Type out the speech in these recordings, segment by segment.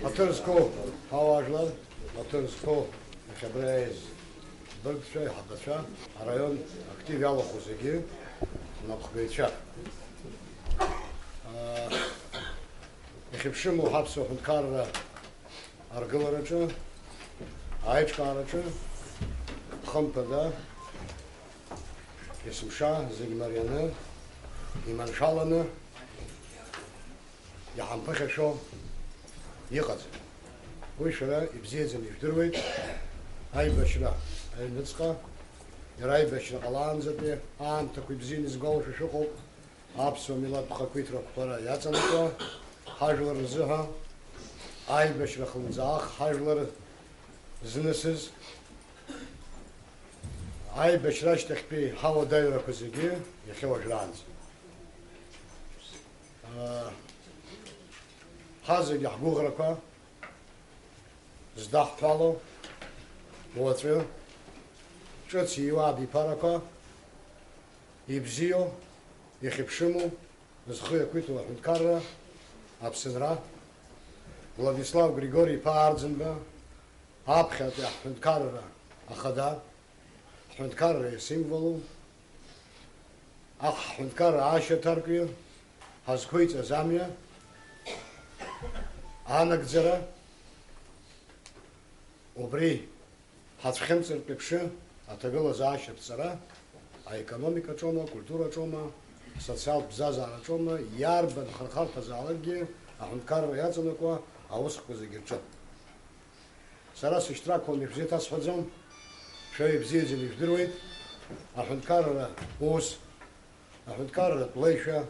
Atırsku havacılar, Atırsku Xebrez, Bırgçay, Hadatça, rayon aktif yalı kuzegi, Napkayça. Xipşimu hapsu hunkarra argılarıcı, ayçkarıcı, Xımpada, Yesimşa, Zigmaryanı, İmanşalanı, Yahampıxeşo, Yıqaz. Bu işe ibziyezini ifdirveyt, Aybaşıra, Aynıtzqa, Yaraybaşıra Alanzapi, Antaku ibziyiniz goluşu şuqo, Apsu Milad Bxakvitra Kutara Yatsanıqla, Hajları zıha, Aybaşıra Xılınzaq, Hajları zınısız, Aybaşıra iştekbi hava dayra kuzegi, Yexiva Jranz. Hazır yahguğraka, Zdahtvalo, Moatrio, Чоциева Бипарака, Ибзио, Ехипшиму, Зхуя Квитова Хункара, Апсенра, Владислав Григорий Паардзенба, Апхат Хункара Ахада, Хункара символу, Ах Хункара Аша Тарквия, Хазкуица Замия, Анакдзера, Убри, Хацхемцер Пепши, Атагыла Заашер Цара, а экономика чома, культура чома, социал бзазара чома, Ярбен Хархарта Заалги, а Хункара Яцанаква, а Осху Загирча. Сара Сиштрак он взята с Фадзом, Шей Бзизили Вдруит, а Хункара Ос, а Хункара Плейша,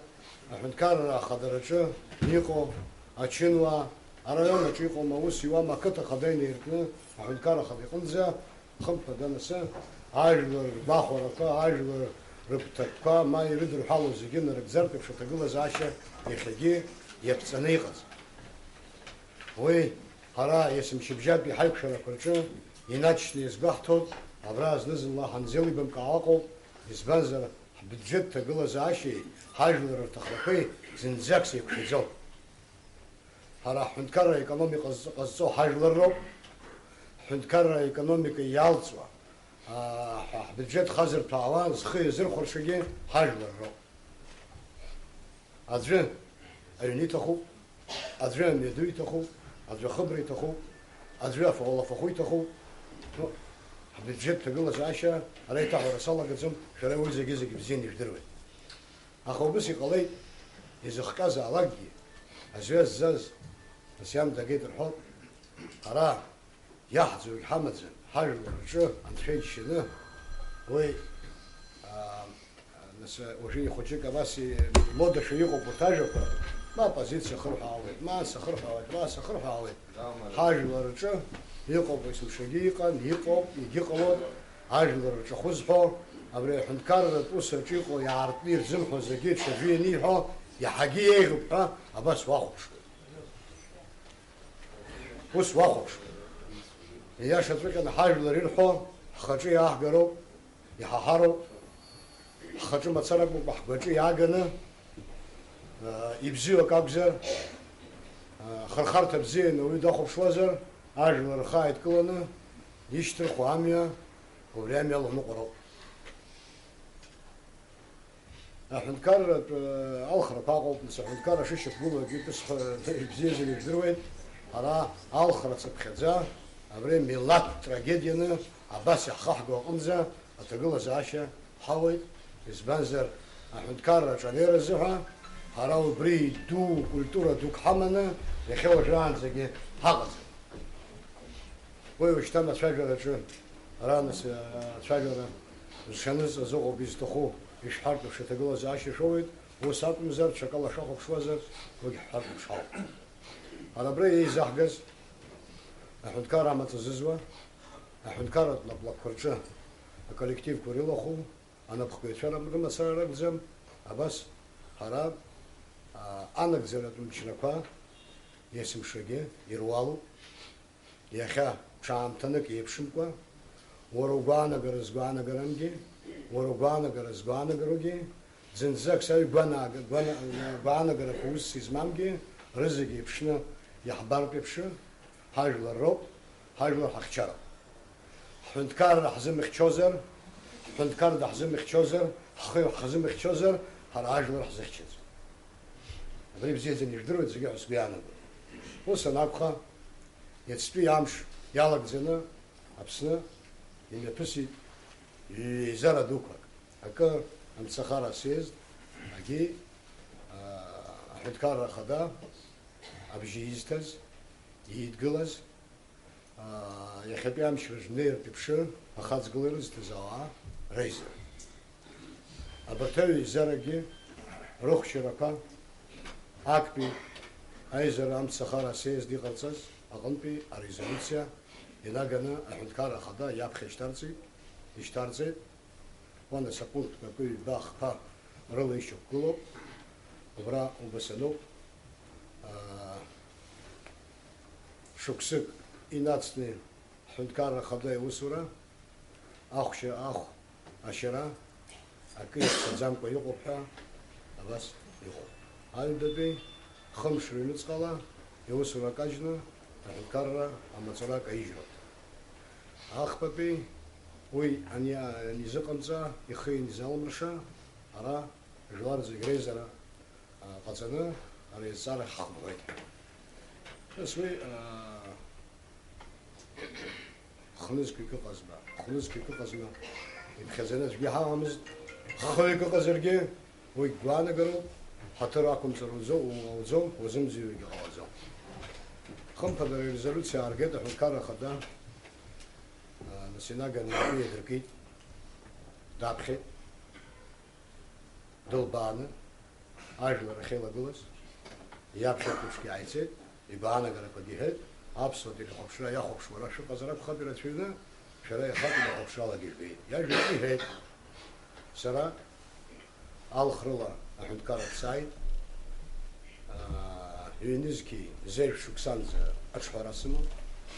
а Хункара Хадарача, Нико, Ачинва, а район Чихо Маус, Юама Ката Хадайна Иртна, а Хункара Хадихунза, Хампа Данаса, Ажлер Бахорака, Ажлер Рыптакка, Май Ридр Халу Зигин, Рекзерков, Шатагыла Заша, Ехаги, Епцанейхаз. Ой, Хара, если Мшибжат Бихайпшара Курча, иначе избах тот, Авраз Низалла Ханзели Бамкааков, Избанзар, бюджет Тагыла Заши, Ажлер Тахлапы, Зинзакси Кшизол. Хара Хункара экономика Казцо Хажлеров, Хункара экономика Ялцва, бюджет Хазар Паван, Схи Зир Хоршаги, Хажлеров. Аджи Аринитаху, Аджи Медуитаху, Аджи Хабритаху, Аджи Фаолафахуитаху, бюджет Тагыла Заша, Райтаху Расала Гадзум, Шаравуль Загизик Бзини Вдруй. Ахобуси Калей, из Ахказа Алаги, Азвяз Заз, Асям Дагейт Рхот, Ара, Яхзу Хамадзен, Хажу Рчу, Антхейщина, ой, уже хочу каваси мода шиюку путажака, ма позиция хрхаует, ма сахрхаует, Хажу Рчу, Йокоп Исушагикан, Йокоп, Йоколот, Хажу Рчу Хузхо, Абре Хункар Туса Чико, Яртнир Зимхо Загит, Шавиниха, Яхаги Егупа, Абас Вахуш. Пусть Вахуш. Я шатрика на Хажу Рирхо, Хачи Ахгаро, Яхаро, Хачу Мацараку Бахбачи Ягана, Ибзио Кабзер, Хархарта Бзин, Уидахов Швазер, Ажу Рхайт Кулана, Иштр Хуамия, Уврямя Лунукоро. Хункар Алхра Пагов, Хункар Шишек Була, Гипс Бзизили Вдруит, Ара Алхра Цапхедза, Авре Милат трагедияны, Абася Хахго Унза, Атагыла Заша, Хауит, Избанзер, Хункар Чанера Зуха, Ара Убри Ду Культура Дукхамана, Ехева Жанзаги Хагаз. Ой, что на Шаджара Чун, Ранас Шаджара, Шаныз Зого Биздуху, Ишхарту Шатагыла Заша Шоуит, Усатмзар, Чакала Шахов Швазар, Харту Шау. Арабре Захгаз, Хункара Матазизва, Хункара Наплакурча, коллектив Курилоху, Анапхуичара Масарагзем, Абас, Хараб, Анакзератум Чинаква, Есим Шаги, Ирвалу, Яха Чамтанак Епшимква, Воругана Гаразгана Гаранги, Воругана Гаразгана Гаруги, Зинзак Сай Гана Гарапус из Мамги, Рызыги Пшна, يحبار بيبشو حاجل الروب حاجل حخشرة حنتكار حزم خشوزر حنتكار حزم خشوزر حزم خشوزر حاجل حزخشز بريب زيزن يقدروا يتزقوا سبيانا وسنابخا يتسبي يامش يالك زنا أبسنا يمبسي يزرع دوكا هكا أم سخارة سيز أجي حنتكار خدا أبجيزتز يتقلز يخبي أمشي رجنير ببشر أخذ قلرز تزاوع ريزر أبرتوي زرقي روح شركة أكبي أيزر أم سخارة سيز دي غلصز أغنبي أريزوليتسيا يناغنا أحنتكار خدا يابخي اشتارزي وانا سقوط كوي باخ با رلي شكلو وبرا وبسلو شكسك إناتني حنتكار خدا يوسورا أخشى أخ أشرا أكيد سجام كوي يقبها بس يقب هاي دبي خمس رينوس قلا يوسورا كاجنا حنتكار أما صراك أيجرا أخ ببي وي أني نزقمزا يخي نزال مرشا أرا جوار زغريزرا قصنا أري صار حقوي اسمي خلص كيكو قزما الخزانة بيها عمز خليكو قزرجي وي قوانا قرو حتى راكم سروزو وزو وزمزي ويجوازو خم بدر ريزولوسيا أرجع حكارة خدا نسيناغا نبي دركي دابخي دولبان أجل رخيلة جلس يابشة كوشكي عيسى يبانا غير كديهت أبسط اللي خبشنا يا خبش ولا شو قزرب خبرت فينا شراي خاطر خبش على قلبي يا جماعة هيك سرا الخرلا أحد كارت سايد ينزكي زي شوكسانز أشهر اسمه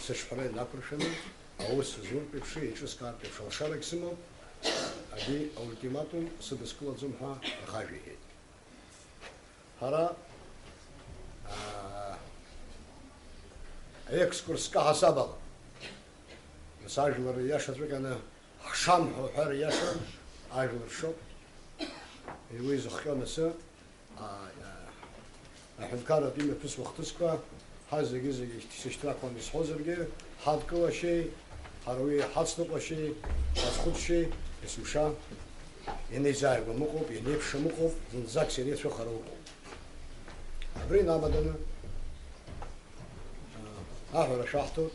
سشحرين ناكرشنا أوس زور بيبشي يشوس كار بيبشل شارك سمو أدي أولتيماتوم سدسكولا زمها خاجي هرا إكسكورس كحسابل مساجل الرياشة تبقى خشام حو رياشة أجل الشوب يويز خيانة سا إحنا كارا ديما بس وقتسكوا هذا جزء تشتراك ونس حوزرجي حد كوا شيء هروي حصنق شيء أسخد شيء اسمه شا يعني زاي بمقوب يعني بش مقوب نزاك سريع شو خروق أبرين عمدنا أهلا شاحتو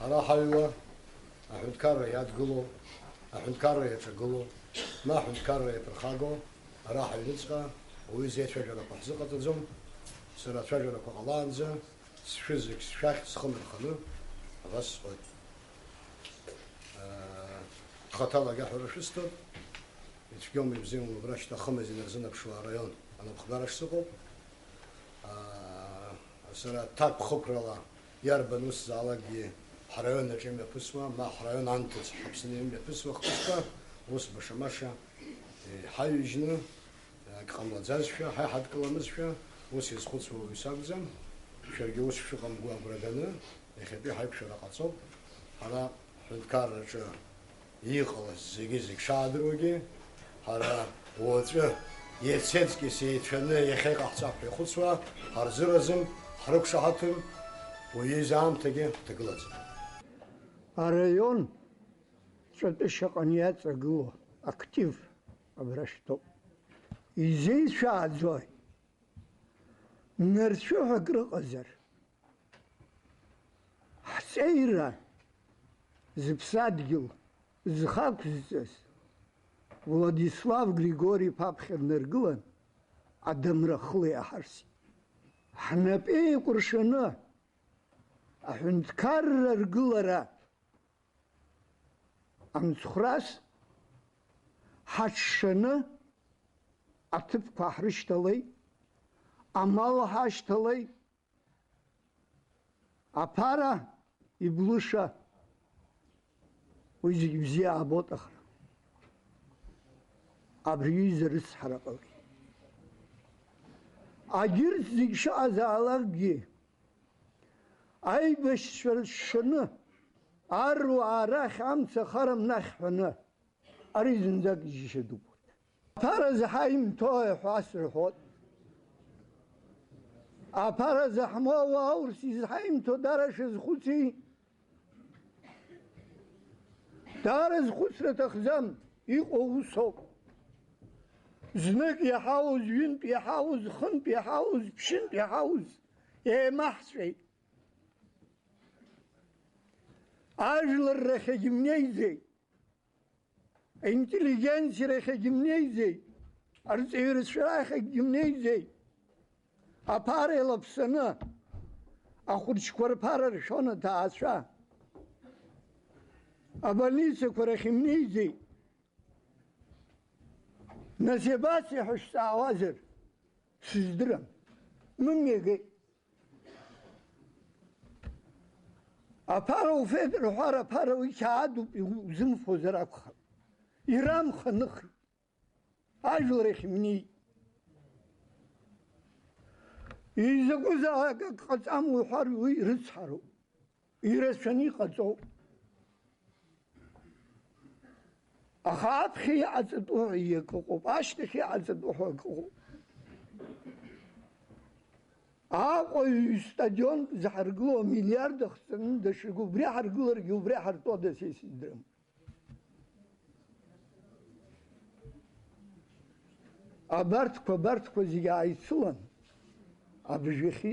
هلا حلوة أحد كارا يتقولوا أحد كارا يتقولوا ما أحد كارا يترخاقوا راح يلزقه ويزيد شجرة بحزقة الزم سرت شجرة بغلانزة سفزك سفاح سخمر خلو بس قد خطالة قحور شستر يتفقون يبزيون وبراش تخمز ينرزنا بشوى ريون أنا بخبارش سقو سرت تاب خبرلا يربى نص زعلقي حريون نجيم يبسوا ما حريون عنتز حبسنين يبسوا خبسكا وص بشماشا حيو يجنو قاملا زازفيا هاي حد كلامزفيا وص يسخوص ويساقزم شرقي وص شو قام قوام بردنا يخبي هاي بشرا قصب هلا حنكار رجع يخلص زيك شادروجي هلا وجه يتسيتسكي سيتفنى يخيق أحساب يخلصوا هرزرزم حرق شهاتم ويزام تجي تقلص الريون شد الشقنيات أقوى أكتيف أبرشتو يزيد شاد زوي نرشو هقر قزر حسيرا زبسادجل زخاك زيس ولاديسلاف غريغوري بابخر نرقلن عدم رخلي أحرسي حنا بإيه قرشنا أحن تكرر قلرا عن سخراس حشنا أطب فحرشتلي أمال حاشتلي أبارا يبلوشا ويزي عبوت أخرى أبريز رس حرقلي أجر زيشا زالقي аибашьцәа ршаны, аруаа рахь амца харам нахьҳәаны, ари зынӡак ижьышьа дук. Аԥаразы ҳаимҭои ҳәа срыҳәоит. Аԥаразы ҳмоуа аурс изҳаимҭо дара шазхәыци, дара зхәыцра аҭахӡам, иҟоу усоуп. Знык иаҳауз, ҩынтә иаҳауз, хынтә иаҳауз, ԥшьынтә иаҳауз еимаҳҵәеит. Ажәларрахьагьы мнеиӡеит, аинтеллигенциарахьагьы мнеиӡеит, арҵаҩрацәарахьагьы мнеиӡеит. Аԥара еилаԥсаны ахәырҷқәа рԥара ршәон аҭаацәа. Абольницақәа рахь имнеиӡеит. Нас иабацеи ҳәа шәҵаауазар, сыздырам, мымиагеит. Аԥара уфеит рҳәар, аԥара уи қьаадуп узымфозар акәхап. Ирамханыхит, ажәларахь имнеит. Изакәызаалак ак ҟаҵам уҳәар, уи рыцҳароуп, ирацәаны иҟаҵоуп. Аха аԥхьа иҟаҵатәу ҳәа акы ыҟоуп, ашьҭахь иҟаҵатәу ҳәа акы ыҟоуп. Аҟәаҩ стадион заҳаргыло милиард ахҵаны дашыгәу, убри ҳаргыларгьы убри ҳартәода са исыздырам. Абарҭқәа зегьы ааицылан, абжәахьы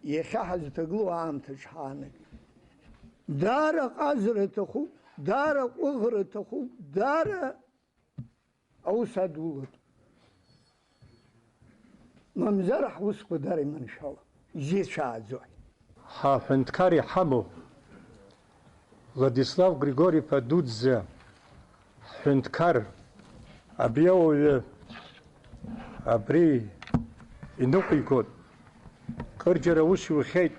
иахьа ҳазҭагылоу аамҭаҿ ҳаанагеит. Даара ҟазара аҭахуп, даара ҟәыӷара аҭахуп, даара аус адулатәуп. Мамзар ҳусқәа даара иманшәалам, изеицәааӡоит. Ҳаҳәынҭқар иҳамоу Владислав Григорий-иԥа Дуӡӡа ҳҳәынҭқар абри ауаҩы абри иныҟәигоит. Кырџьара ус иухьеит,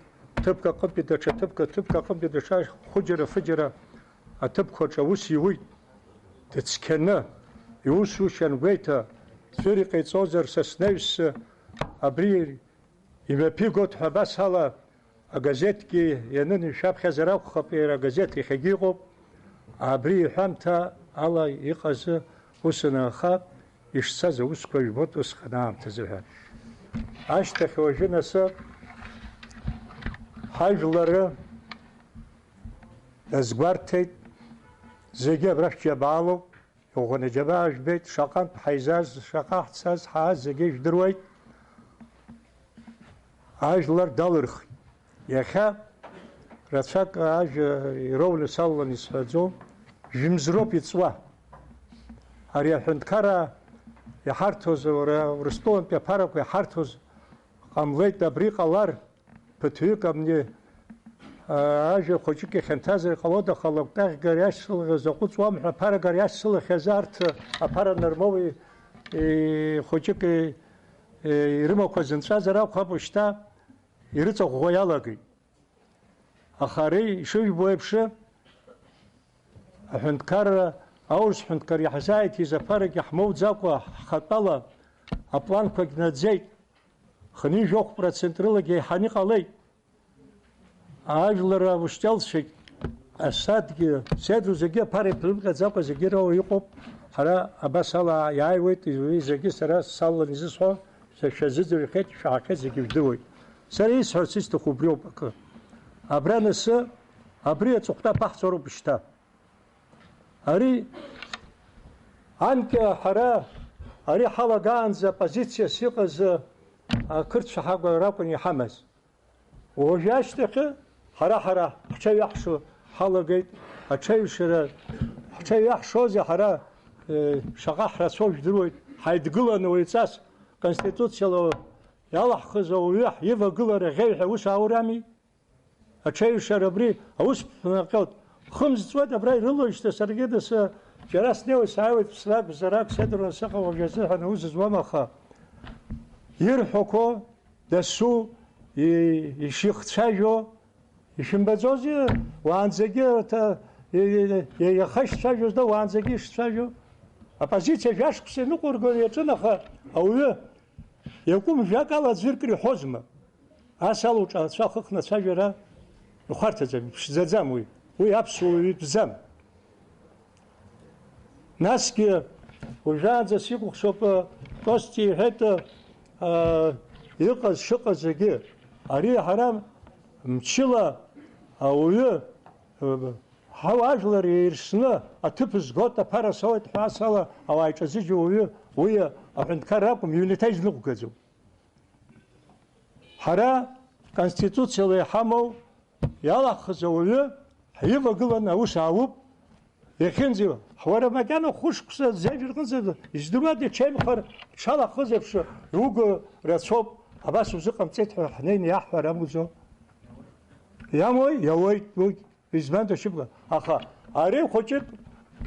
ҭыԥк аҟынтәи даҽа ҭыԥк аҟынтәи даҽа хәыџьара-фыџьара аҭыԥқәаҿ аус иуит. Дыцқьаны иусушьа ангәеиҭа ӡәыр иҟаиҵозар са снаҩсы абри имҩаԥигоит ҳәа абас ала агазеҭгьы ианын ишәаԥхьазар акәхап, иара агазеҭ иахьагьы иҟоуп. Абри иҳәамҭа ала иҟазы ус анаха ишцаз аусқәа жәбоит усҟан аамҭазы ҳәа. Ашьҭахь уажәы насы ҳажәлары дазгәарҭеит, зегьы абрахь џьабаалоуп, иӷәӷәаны џьабаа жәбеит, шаҟантә ҳаизаз, шаҟа ҳцаз, ҳааз зегьы ижәдыруеит. Ажәлар далырхит. Иахьа рацәак ажәа ироуны саллан исҳәаӡом, жәымзроуп иҵуа. Ари аҳәынҭқараа иҳарҭоз, Урыстәылантәи аԥарақәа иҳарҭоз ҟамлеит. Абри ҟалар ԥыҭҩык абни ажәа хәыҷык иахьанҭазар иҟалоит, аха лакәтаӷьгар иашьцылахьаз аҟәыҵуам ҳәа аԥарагар иашьцылахьаз арҭ аԥара нармоуи хәыҷык ирымақәа зынҵәазар акәхап, шьҭа ирыҵаӷәӷәа иалагеит. Аха ари ишыжәбо еиԥшы аҳәынҭқарра, аурыс ҳәынҭқар иаҳзааиҭиз аԥарагьы ҳмоуӡакәа ҳхатәала апланқәагь наӡеит. Хынҩажәохә% рылагьы еиҳаны иҟалеит. Ажәлар ушьҭалцәагь асадгьы седру зегьы аԥара иԥырымҟьаӡакәа зегьы роуа иҟоуп. Ҳара абас ала иааиуеит, зегьы сара саллан изысҳәо, шәазыӡырҩхьеит, шәаҳахьеит, зегьы жәдыруеит. Сара исҳәарц исҭаху убриоуп акы. Абра насы абри аҵыхәтәа ԥаҳҵароуп шьҭа. Ари анкьа ҳара ари ҳалагаанӡа позициас иҟаз ақырҭцәа ракәын иҳамаз. Уажәы ашьҭахьы ҳара ҳҽаҩаҳшо ҳалагеит. Аҽаҩшара ҳҽаҩаҳшозеи ҳара шаҟа ҳрацәоу жәдыруеит. Ҳаидгыланы уаҩҵас конституциала иалаҳхыз ауаҩы ивагылара ӷьеҩҳәа ус аурами. Аҽаҩшара абри аус ԥнаҟьоит. Хымз ҵуеит, абра ирылоижьҭеи саргьы дасы џьара снеиуеит, сааиуеит, ԥслак, бзарак, седру насыҟам уажәы азыҳәан аус зуам, аха ирҳәақәо дасу ишихцәажәо ишымбаӡозеи, уаанӡагьы иаха ишцәажәоз да уаанӡагьы ишцәажәо. Апозициа жәашықәса иныҟәырганы иаҿын, аха ауаҩы иакәым жәак ала ӡәыркыр иҳәозма. Ас алуҿ ацәа хыхны ацәажәара ихәарҭаӡам, иԥшӡаӡам уи аԥсуаҩ итәӡам. Насгьы уажәаанӡа сикәыхшоуп Кости иҳәеит иҟаз шыҟаз зегьы. Ари ҳара мчыла ауаҩы ҳауаажәлар еирсны аҭыԥ згоит, аԥара соуеит ҳәа асала ауаа иҿазыџьу ауаҩы уи аҳәынҭқар акәым, иҩнаҭа изныҟәгаӡом. Ҳара конституциала иҳамоу иалаҳхыз ауаҩы ҳивагыланы аус аауп. Иахьынӡа ҳуара макьана хәышықәса зежәыр рҟынӡа издыруада ҽеимхар дшалахыз еиԥш иуго рацәоуп, абас узыҟамҵеит ҳәа ҳнеины иаҳҳәар амуӡо. Иамои, иауеит, избанда шьыбга. Аха ари хәыҷык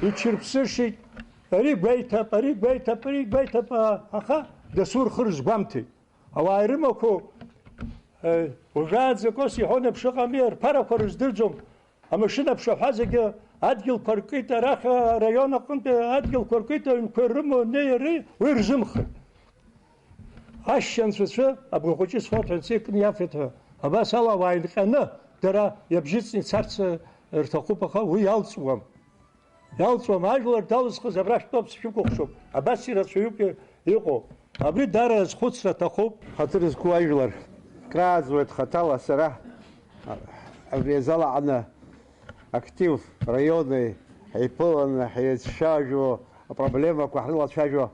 иҽирԥсыршьит, ари гәеиҭап, ари гәеиҭап, ари гәеиҭап, аха дасу рхы рызгәамҭеит. Ауаа ирымақәо уажәаанӡа Кос иҳәон еиԥш ыҟами, рԥарақәа рыздырӡом. Амашьына ԥшаҳәа зегьы адгьылқәа ркит, арахь араион аҟынтәи адгьылқәа ркит, аҩнқәа ирымоу неи уи рзымхеит. Ашьанцәацәа абгахәыҷы сфоҭҳәанцы икны иафеит ҳәа. Абас ала ауаа инҟьаны дара иабжьыцны ицарц рҭахуп, аха уи иалҵуам. Иалҵуам, ажәлар далызхыз абра шәтәоуп, сшәыкәыхшоуп. Абас ирацәаҩуп иҟоу. Абри дара азхәыцра аҭахуп. Ҳаҭыр зқәу ажәлар крааӡуеит хаҭала сара абри азалаҟны актив раиони ҳиԥыланы ҳеицәажәо апроблемақәа ҳрылацәажәо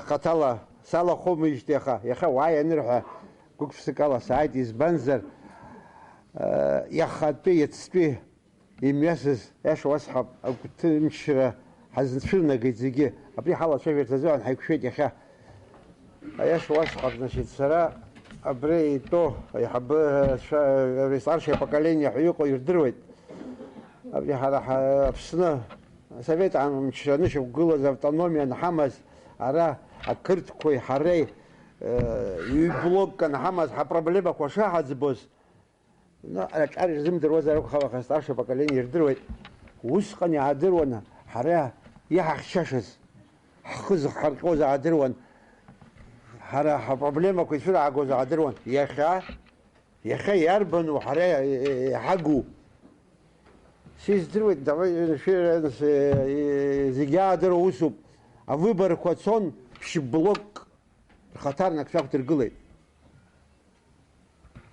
хаҭала салахәымижьҭеи аха иахьа уааи анырҳәа гәык-ԥсык ала сааит, избанзар иахатәи иацтәи имҩасыз иаша уасҳәап агәҭынчра ҳазцәырнагеит зегьы. Абри ҳалацәажәарц азыҳәан ҳаиқәшәеит иахьа. Аиаша уасҳәап, значит, сара абри итәоу аиҳабы абри старшее поколение ҳәа иҟоу ирдыруеит. Абри ҳара Аԥсны асовет амчра анышьақәгылаз автономиа анҳамаз, ара ақырҭқәеи ҳареи ҩ-блокк анҳамаз ҳапроблемақәа шаҳаӡбоз аҿар ирзымдыруазар акәхап, старшее поколение ирдыруеит. Усҟан иаадыруаны ҳара иаҳахьчашаз ҳхы зыхҳарҟьоз аадыруан, ҳара ҳапроблемақәа ицәыраагоз аадыруан. Иахьа иарбану ҳара иҳагу сиздыруеит, зегьы аадыруа усуп. Авыборқәа цон, ԥшь-блокк рхаҭарнак шәақәдыргылеит.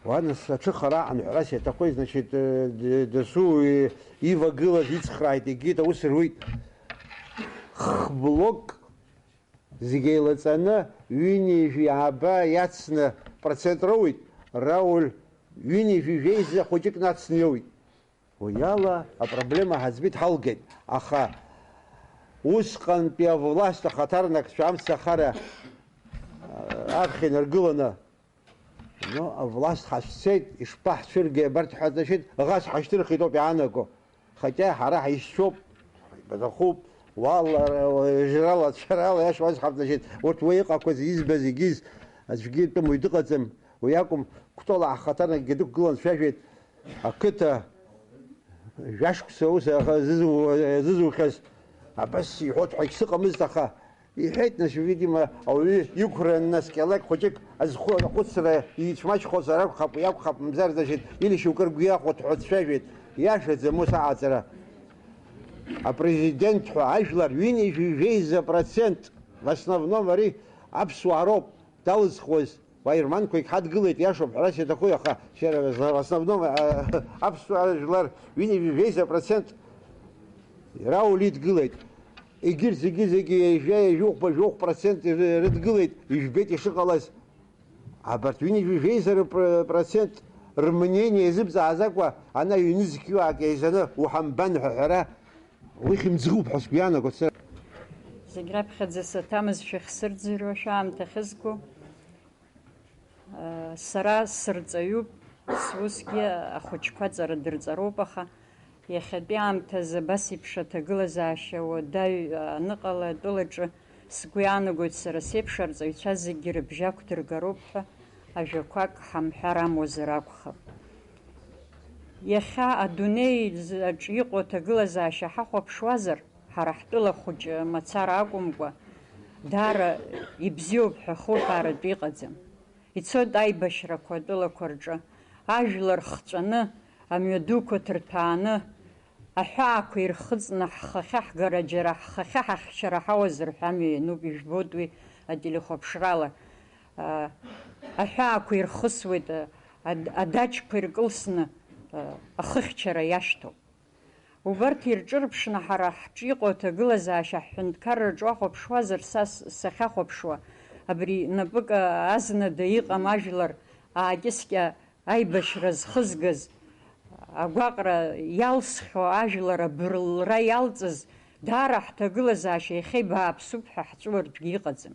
Уанас аҽыхара анҳәарас иаҭахуеит, значит, дасу ивагылаз ицхрааит, егьит, аус руит. Х-блокк зегьы еилаҵаны ҩынҩажәи ааба иацны процент роуит, Рауль ҩынҩажәи жәеиза хәыҷык нацны иоуит. Уи ала апроблема ҳаӡбеит ҳалгеит. Аха усҟантәи авласт ахаҭарнакцәа амцахара аԥхьа инаргыланы авласт ҳашәцеит, ишԥаҳцәырги абарҭ ҳәа значит, ӷас ҳашьҭырхит ауп иаанаго. Хаҭа ҳара ҳаишьцәоуп, ибаӡахуп, уала, жрала, цәарала, иаша уасҳәап, значит, урҭ уи иҟақәаз избаз егьиз аӡәгьы итәым уаҩ дыҟаӡам. Уи акәым, кәтола ахаҭарнакгьы дықәгылан дшәажәеит, ақыҭа жәашықәса ус зызухьаз абас иҳәоит ҳәа егьсыҟамызт, аха иҳәеит, нас, видимо, ауаҩы иқәран наскьалак хәыҷык азхәыцра ицәмаҷхозар акәхап, уи акәхап, мамзар, значит, или шьоукы ргәы иахәот ҳәа дшәажәеит. Иашаӡам ус аҟаҵара. Апрезидент ҳәа ажәлар ҩынҩажәи процент в основном ари аԥсуаа роуп далызхуаз. Уаирманқәагь ҳадгылеит, иашоуп, ҳәарас иаҭахуи, аха в основном аԥсуаа жәлар ҩынҩажәи процент Рауль идгылеит. Егьырҭ зегьы жәохә процент рыдгылеит, ижәбеит ишыҟалаз. Абарҭ ҩынҩажәи процент рмнение изыбзаазакәа ана ҩнызқьҩаак еизаны уҳамбан ҳәа ҳәара уи хьымӡӷуп ҳәа сгәы иаанагоит сара. Зегь раԥхьаӡа саҭамызшәа ихсырӡырҩуа шәаамҭахьызго сара сырҵаҩуп, сусгьы ахәыҷқәа ҵара-дырҵароуп, аха иахьатәи аамҭазы абас еиԥш аҭагылазаашьа уадаҩ аныҟала атәылаҿы сгәы иаанагоит сара сеиԥш арҵаҩцәа зегьы рыбжьы ақәдыргароуп ҳәа ажәақәак ҳамҳәар амуазар акәхап. Иахьа адунеиаҿ иҟоу аҭагылазаашьа ҳахәаԥшуазар, ҳара ҳтәыла хәыҷы мацара акәымкәа, даара ибзиоуп ҳәа хыуҳәааратәы иҟаӡам. Ицоит аибашьрақәа атәылақәа рҿы, ажәлар хҵәаны, амҩадуқәа ҭырҭәааны, аҳәаақәа ирхыҵны ҳхахьы ҳгара џьара ҳхахьы ҳахьчара ҳауазар ҳәа амҩа иануп, ижәбоит уи ателехәаԥшрала. Аҳәаақәа ирхысуеит, адаҷқәа иркылсны ахыхьчара иашьҭоуп. Убарҭ ирҿырԥшны ҳара ҳҿы иҟоу аҭагылазаашьа ҳҳәынҭқарраҿы уахәаԥшуазар, са сахьахәаԥшуа, абри напык азнада иҟам ажәлар аакьыскьа аибашьра зхызгаз, агәаҟра иалсхьоу ажәлар абырлра иалҵыз, даара ҳҭагылазаашьа иахьа бааԥсуп ҳәа ҳҵәыуартәгьы иҟаӡам.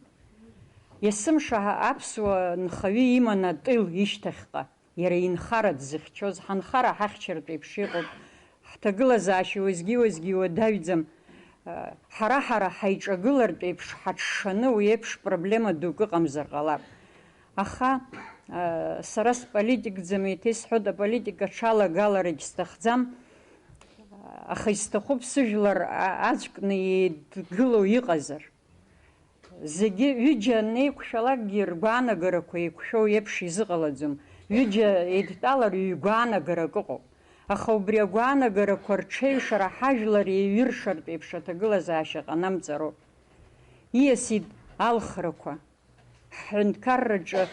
Есымша аԥсуа нхаҩы иман атыл ишьҭахьҟа, иара инхара дзыхьчоз, ҳанхара ҳахьчартә еиԥш иҟоуп. Ҳҭагылазаашьа уеизгьы уадаҩӡам, ҳара ҳаиҿагылартә еиԥш ҳаҽшаны уи еиԥш проблема дук ыҟамзар ҟалап. Аха сара сполитикӡам, еиҭа исҳәоит, аполитика аҽалагаларагь сҭахӡам, аха исҭахуп сыжәлар аӡәкны еидгылоу иҟазар. Зегьы ҩыџьа неиқәшәалакгьы ргәаанагарақәа еиқәшәоу еиԥш изыҟалаӡом. Ҩыџьа еидтәалар ҩ-гәаанагарак ыҟоуп. Аха убри агәаанагарақәа рҽеиҩшара ҳажәлар еиҩыршартә еиԥш аҭагылазаашьа ҟанамҵароуп. Ииасит алхрақәа. Ҳҳәынҭқарраҿы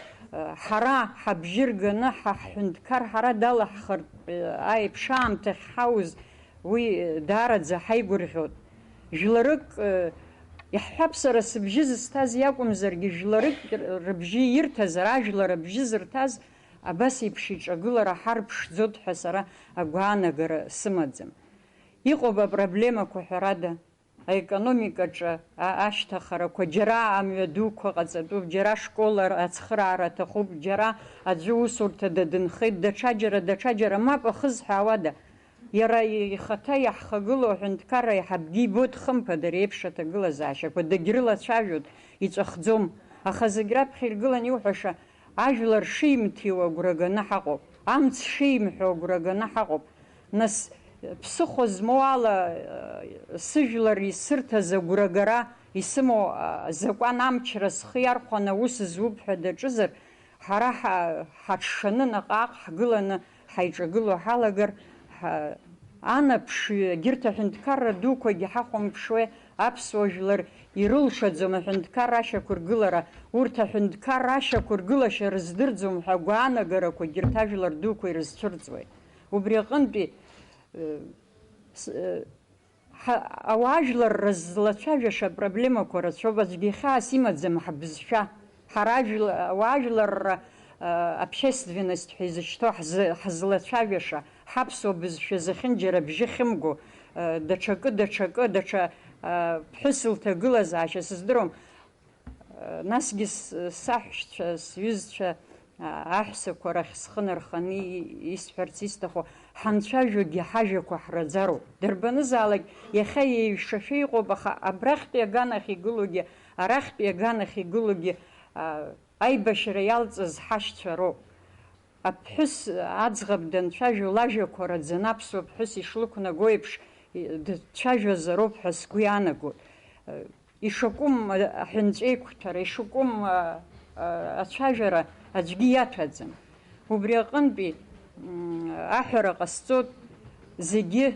ҳара ҳабжьы рганы ҳҳәынҭқар ҳара далаҳхартә аиԥш аамҭахь ҳауз уи даараӡа ҳаигәырӷьоит. Жәларык иаҳҳәап, сара сыбжьы зысҭаз иакәымзаргьы, жәларык рыбжьы ирҭазар, ажәлар абжьы зырҭаз абас еиԥш иҿагылара ҳарԥшӡоит ҳәа сара агәаанагара сымаӡам. Иҟоуп апроблемақәа ҳәарада, аекономикаҿы ашьҭахарақәа, џьара амҩадуқәа ҟаҵатәуп, џьара школа ацхыраара аҭахуп, џьара аӡәы усурҭада дынхеит, даҽаџьара мап ахызҳәаауада. Иара ихаҭа иаҳхагылоу аҳәынҭқарра аиҳабгьы ибоит хымԥада реиԥш аҭагылазаашьақәа, дагьрылацәажәоит, иҵәахӡом. Аха зегь раԥхьа иргылан иуҳәаша, ажәлар шимҭиуа агәра ганы ҳаҟоуп, амц шимҳәо агәра ганы ҳаҟоуп. Нас ԥсыхәа змоу ала сыжәлар исырҭаз агәрагара исымоу закәан амчра схы иархәаны аус зуп ҳәа даҿызар, ҳара ҳаҽшаны наҟ-ааҟ ҳгыланы ҳаиҿагыло ҳалагар, анаԥшҩы егьырҭ аҳәынҭқарра дуқәагьы ҳахәамԥшуе, аԥсуа жәлар ирылшаӡом аҳәынҭқар ашьақәа ргылара, урҭ аҳәынҭқар ашьақәа ргылашьа рыздырӡом ҳәа агәаанагарақәа егьырҭ ажәлар дуқәа ирызцәырҵуеит. Убри аҟынтәи ауаажәлар рызлацәажәаша апроблемақәа рацәоуп, аӡәгьы хьаас имаӡам ҳбызшәа. Ҳара ауаажәларра общественность ҳәа изышьҭоу ҳзлацәажәаша, ҳаԥсуа бызшәа зехьынџьара бжьы хьымго, даҽа ԥҳәыс лҭагылазаашьа сыздыруам. Насгьы саҳәшьцәа, сҩызцәа, аҳәсақәа рахь схы нарханы исҳәарц исҭаху, ҳанцәажәогьы ҳажәақәа ҳраӡароуп. Дырбанызаалак иахьа еиҩшашәа иҟоуп, аха абрахьтәи аганахь игылогьы, арахьтәи аганахь игылогьы аибашьра иалҵыз ҳашьцәа роуп. Аԥҳәыс аӡӷаб данцәажәо лажәақәа раӡаны аԥсуа ԥҳәыс ишлықәнаго еиԥш дцәажәозароуп ҳәа сгәы иаанагоит. Ишакәым аҳәынҵәеиқәҭәара, ишакәым ацәажәара аӡәгьы иаҭәаӡам. Убри аҟынтәи аҳәара ҟасҵоит, зегьы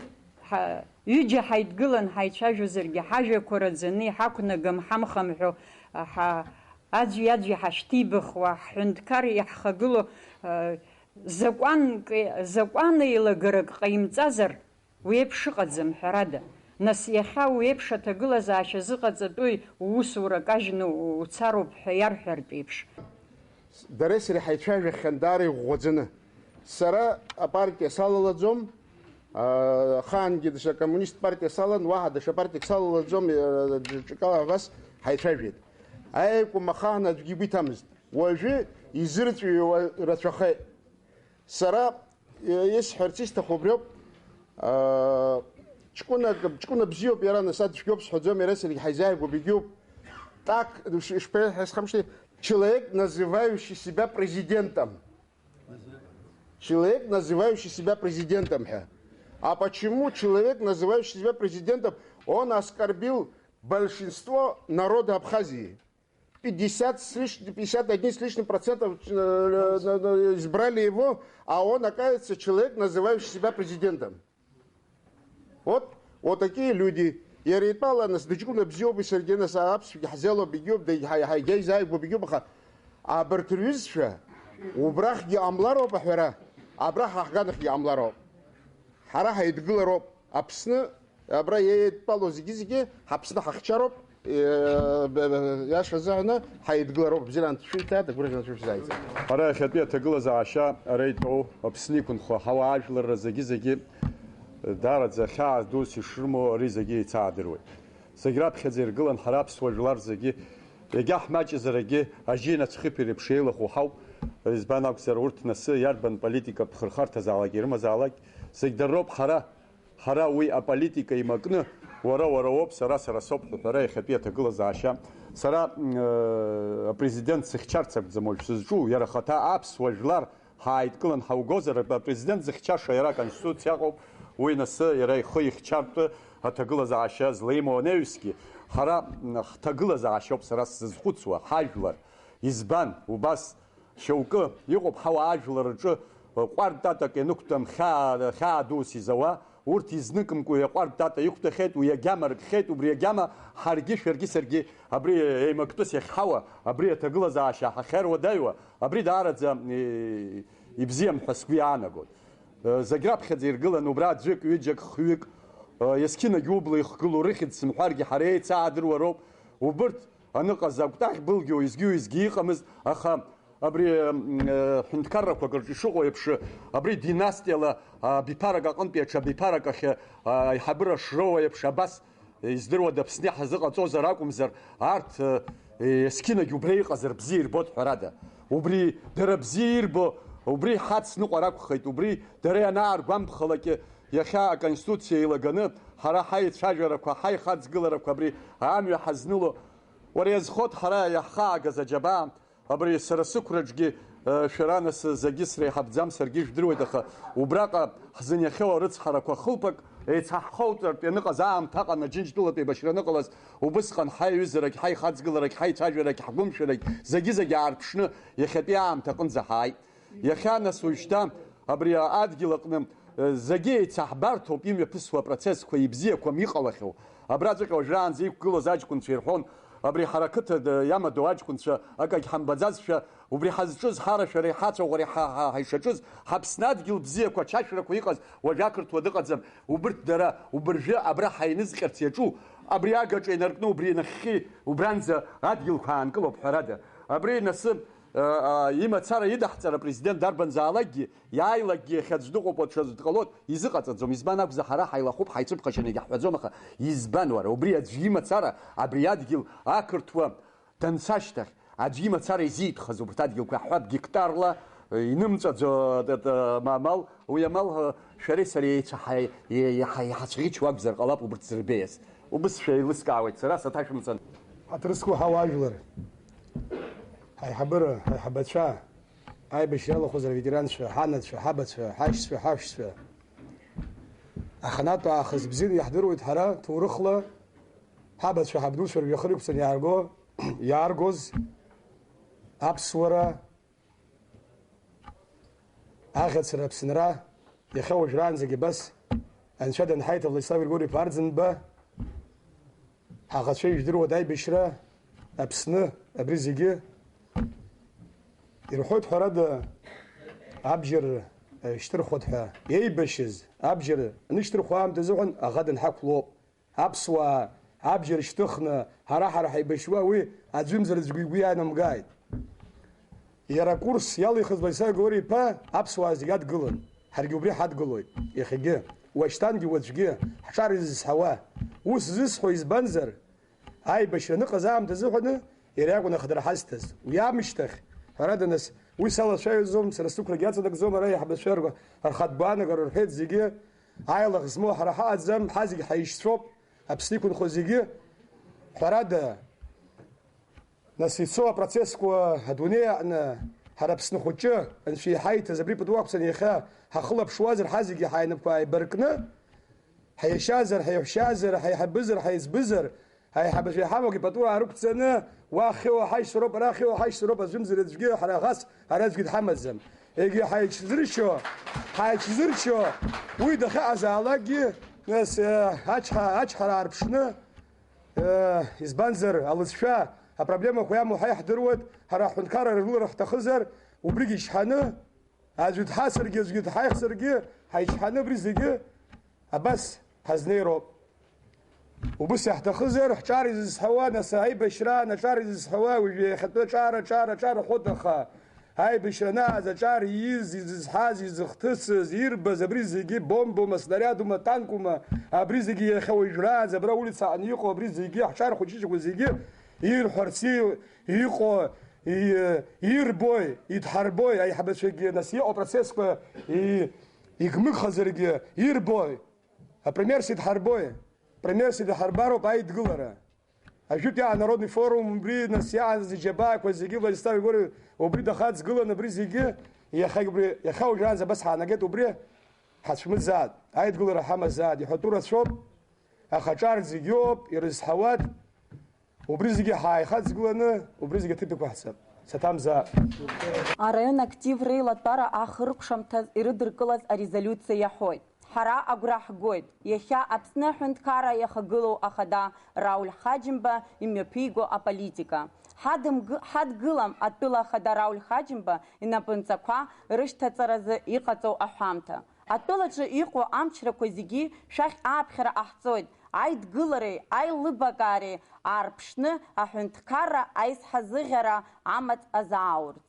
ҩыџьа ҳаидгылан ҳаицәажәозаргьы ҳажәақәа раӡаны иҳақәнагам ҳамхамҳәо, аӡәи ҳашьҭибахуа, ҳҳәынҭқар иаҳхагыло закәан еилагарак ҟаимҵазар, уи еиԥш ыҟаӡам ҳәарада. Нас иахьа уи еиԥш аҭагылазаашьа зыҟаҵатәуи уусура кажьны уцароуп ҳәа иарҳәартә еиԥш. Дареи сареи ҳаицәажәахьан даара иӷәӷәаӡаны. Сара апартиа салалаӡом, ахаангьы даҽа коммунист партиа салан, уаҳа даҽа партиак салалаӡом, ҿакала абас ҳаицәажәеит. Аекәым ахаан аӡәгьы игәы иҭамызт. Уажәы изырҵәиуа рацәахеит. Сара исҳәарц исҭаху убриоуп, ҷкәына бзиоуп иара, нас цәгьоуп сҳәаӡом, иара саргьы ҳаизааигәоуп, егьоуп. Так, человек, называющий себя президентом. Человек, называющий себя президентом. А почему человек, называющий себя президентом, он оскорбил большинство народа Абхазии? 51 с лишним процентов избрали его, а он, оказывается, человек, называющий себя президентом. Вот такие люди. Я ритмала нас дичкуна бзёбы сергена саапс хазело бигёб да хайгей зайбо бигёбха. А бертруизша убрах ги амларо бахвара. Абрах ахганах ги амларо. Хара хайдгларо апсны абра ятпало зигизиге хапсны хахчаро я шазана хайдгларо бзилан шуйта да гурган шуйзайца. Хара хатбия тглаза аша рейто апсникун хо хаваажлар зигизиге дарадза хаа дуси шрмо ризаги цаадруй. Саграб хазирглан харабс важлар заги ягах маҷзараги ажина цхипири пшеила хухау избанак зарурт насы ярбан политика пхархарта залагирма залак сагдароб хара уи а политика имакны вара оп сара соп хара хапия тглаза аша сара президент сихчарцак замольсызжу яра хата апс важлар хайдклан хаугозара президент зихчаша яра конституцияго وينس يراي خوي خشارت هتغلز عشا زليمو نيوسكي خرا تغلز عشا بسراس زخوتسوا حاجلر يزبان وباس شوكه يقب حوا اجلر جو قورداتك نكتم خا دوسي زوا ورت يزنكم كو قورداتا يخت خيت ويا جامر خيت وبري جاما حرجي شرجي سرجي ابري اي مكتوس يخوا ابري تغلز عشا خير ودايوا ابري دارت يبزيم حسبي انا قول زغراب خزيرغلن وبراد جك ويجك خويك يسكينا جوبل يخغلو رخد سمحارجي حريت صادر وروب وبرت انا قزاقتاخ بلغيو يزغي قمز اخا ابري حنتكرك وقرج شغو يبش ابري ديناستيلا بيبارغا قنبيا بيبارغا يحبر شرو يبش بس يزدروا دبسني حزقه صوزراكم زر ارت يسكينا جوبري قزر بزير بوت حراده وبري دربزير بو وبري حادث نقراك خيت وبري دري انا ارغام خلك يخا كونستитуция илаганы хара хай шажараква хай хацгылараква бри ами хазныло وريز خود хара яха газаджаба абри сарасукраджги шаранас загисри хабзам сергиш дройдаха убрака хзыняхева рыцхараква хылпак эцаххоутер пеныказам тaqana джинждулат башраныqалас убысқан хай юзрак хай хацгыларак хай шажарак хагумшрак загизаги арпшны яхапиам тaqынза хай يخانس وجدان أبرياء أدقل أقنم زجي تحبرت وبيم يبسوا процесс كوي بزيه كوم يقلخو أبرازك وجران زي كل زاج كنت شيرحون أبري حركته ياما دواج كنت أكاك حنبزازش وبري حزجوز حارش ريحات وريحة هيشجوز حبسناد قل بزيه كوا تشاشرك ويقز وجاكرت ودقزم وبرت درا وبرجاء أبرا حينزقر تيجو أبري أجاج إنركنو وبري نخي وبرانزا أدقل كان كلو بحرادة أبري نسب има цара идахцара президент дарбан заалаги яйлаги хацдуго подшаздqalot изыqaцаӡом избан акәза ҳара ҳаилахуп ҳаицәыԥхашьан егьаҳҳәаӡом аха избан уара убри аӡәы имацара абри адгьыл ақырҭуа данцашьҭахь аӡәы имацара изиитәхаз убарҭ адгьылқәа ҳҳәап гектарла инымҵәаӡо амал уи амал шәареи сареи иҳацәӷьычуа акәзар ҟалап убарҭ зырбеиаз убысшәа еилыскаауеит сара саҭашәымҵан аҭрысқәа ҳауаажәлар هاي حبرة هاي حبتشا هاي بشيالة خزر فيدرانشا حانتشا حبتشا حاششا حاششا أخناتو أخذ بزين يحضروا يتحرا تورخلا حبتشا حبدوشا يخرج بسن يارجوز أبسورة أخذ سر بسنرا يخوج رانزقي بس أنشد نحيت الله يصابر يقولي بارزن با أخذ شيء يجدروا داي بشرا أبسنه أبريزيجي يروحوا حراد أبجر اشتري خدها يبشز أبجر نشتري خوام تزوجن أغدا نحكلو أبسوا أبجر اشتخنا هراح يبشوا وي أجمع زرزقي أنا مقايد يرى كورس يلا يخذ بيسا قوري با أبسوا زياد قلن هرجوبري حد قلوي يخجع واشتانجي وججع حشار يزس هوا وس زس خو يزبنزر هاي بشر نقزام تزوجنا يراقنا خدر حستز ويا مشتخ هذا الناس ويسال شيء زوم سرستوك رجعت دك زوم رايح بشرق الخطبانه قرر الحيط زيجي هاي الله اسمه حرحات زم حازق حيشتروب ابسيكون خوزيجي هذا ناس يسوى процесс كو هدونيه انا هربسن خوجه ان في حيت زبري بدواق سنيخا هخلب شوازر حازق حينب بركنا حيشازر حيحشازر حيحبزر حيزبزر аиҳабацәа иҳамоугьы ипатура аарықәҵаны уахьоу ҳаишьҭроуп, арахьоу ҳаишьҭроуп азымзар аӡәгьы ҳара ӷас ара аӡәгьы дҳамаӡам. Егьи ҳаиҽзыршьо уи дахьаҟазаалакгьы нас ачҳара аарԥшны избанзар алыҵшәа апроблемақәа иамоу ҳаиҳдыруеит, ҳара аҳәынҭқарра рыжәлара ҳҭахызар, убригьы ишҳаны аӡәы дҳасыргьы аӡәгьы дҳаихсыргьы ҳаичҳаны абри зегьы абас ҳазнеироуп. Убыс иаҳҭахызар ҳҿар изызҳауа, нас аибашьра аҿар изызҳауа, уажәы иахьатәы аҿар ҳәыҭаха аибашьра нааз аҿар ииз, изызҳаз, изыхҭысыз, ирбаз абри зегьы бомбома, снарядума, танкума, абри зегьы иахьа уажәраанӡа абра улицаҟны иҟоу абри зегьы ҳҿар хәыҷыҷқәа зегьы ирҳәарц иҟоу ирбои, идҳарбои, аиҳабацәагьы нас иҟоу апроцессқәа игмыгхазаргьы ирбои, апримерс идҳарбои, примерс идҳарбароуп аидгылара. Ажәытәи народный форум убри нас иааныз иџьабаақәа зегьы Владислав Егорович убри дахаҵгылан абри зегьы иахьа уажәраанӡа абас ҳаанагеит, убри ҳацәмыӡаат, аидгылара ҳамазаат, иҳәатәу рацәоуп, аха аҿар зегьоуп, ирызҳауат, убри зегьы ҳааихаҵгыланы, убри зегьы аҭыԥ иқәаҳцап. Саҭамзаап. Араион актив реилатәара ахыркәшамҭаз ирыдыркылаз арезолиуциа иаҳәоит. Ҳара агәра ҳгоит, иахьа Аԥсны аҳәынҭқарра иахагылоу ахада Рауль Ҳаџьымба имҩаԥиго аполитика. Ҳадгылам атәыла ахада Рауль Ҳаџьымба инапынҵақәа рышьҭаҵаразы иҟаҵоу аҳәамҭа. Атәылаҿы иҟоу амчрақәа зегьы шәахь ааԥхьара ҟаҳҵоит. Аидгылареи, аилыбакаареи аарԥшны аҳәынҭқарра аизҳазыӷьара амаҵ азааурц.